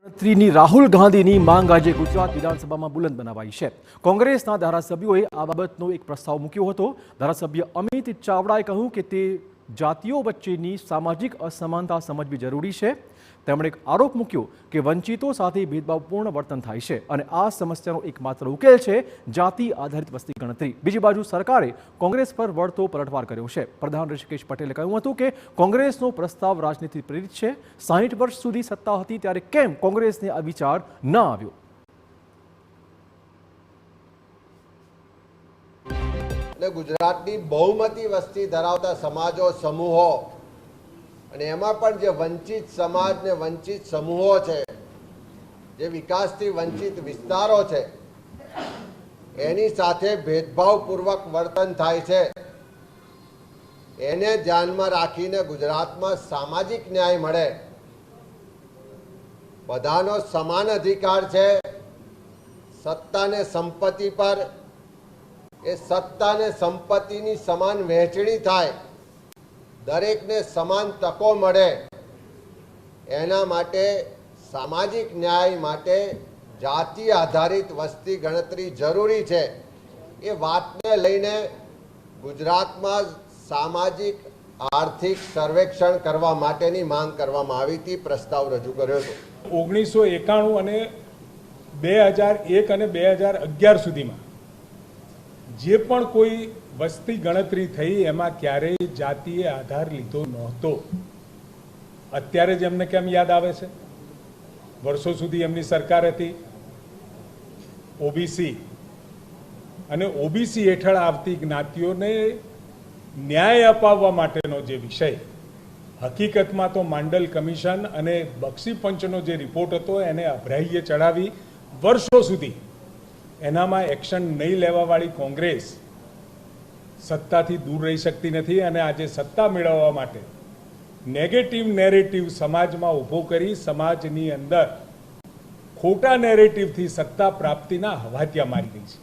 મંત્રીની રાહુલ ગાંધીની માંગ આજે ગુજરાત વિધાનસભામાં બુલંદ બનાવાઈ છે। કોંગ્રેસના ધારાસભ્યોએ આ બાબતનો એક પ્રસ્તાવ મૂક્યો હતો। ધારાસભ્ય અમિત ચાવડાએ કહ્યું કે તે જાતિઓ વચ્ચેની સામાજિક અસમાનતા સમજવી જરૂરી છે। તેમણે એક આરોપ મૂક્યો કે વંચિતો સાથે ભેદભાવપૂર્ણ વર્તન થાય છે અને આ સમસ્યાનો એકમાત્ર ઉકેલ છે જાતિ આધારિત વસ્તી ગણતરી। બીજી બાજુ સરકારે કોંગ્રેસ પર વળતો પલટવાર કર્યો છે। પ્રધાન ઋષિકેશ પટેલે કહ્યું હતું કે કોંગ્રેસનો પ્રસ્તાવ રાજનીતિ પ્રેરિત છે। 60 વર્ષ સુધી સત્તા હતી ત્યારે કેમ કોંગ્રેસને આ વિચાર ન આવ્યો? ગુજરાતની બહુમતી વસ્તી ધરાવતા સમાજો સમૂહો અને એમાં પણ જે વંચિત સમાજ ને વંચિત સમૂહો છે, જે વિકાસથી વંચિત વિસ્તારો છે, એની સાથે ભેદભાવપૂર્વક વર્તન થાય છે। એને ધ્યાનમાં રાખીને ગુજરાતમાં સામાજિક ન્યાય મળે, બધાનો સમાન અધિકાર છે। સત્તા ને સંપત્તિ પર એ સત્તા ને સંપત્તિની સમાન વહેંચણી થાય, દરેકને સમાન તકો મળે, એના માટે સામાજિક ન્યાય માટે જાતિ આધારિત વસ્તી ગણતરી જરૂરી છે। એ વાતને લઈને ગુજરાતમાં સામાજિક આર્થિક સર્વેક્ષણ કરવા માટેની માંગ કરવામાં આવી હતી, પ્રસ્તાવ રજૂ કર્યો હતો। 1991 અને 2001 અને 2011 સુધીમાં જે પણ કોઈ વસ્તી ગણતરી થઈ એમાં ક્યારેય જાતિએ આધાર લીધો નહોતો। અત્યારે જ એમને કેમ યાદ આવે છે? વર્ષો સુધી એમની સરકાર હતી। ઓબીસી અને ઓબીસી હેઠળ આવતી જ્ઞાતિઓને ન્યાય અપાવવા માટેનો જે વિષય, હકીકતમાં તો માંડલ કમિશન અને બક્ષી પંચનો જે રિપોર્ટ હતો એને અભરાઈએ ચડાવી વર્ષો સુધી એનામાં એક્શન નહીં લેવાવાળી કોંગ્રેસ સત્તાથી દૂર રહી શકતી નથી અને આજે સત્તા મેળવવા માટે નેગેટિવ નેરેટિવ સમાજમાં ઊભો કરી સમાજની અંદર ખોટા નેરેટિવથી સત્તા પ્રાપ્તિના હવાતિયા મારી રહી છે।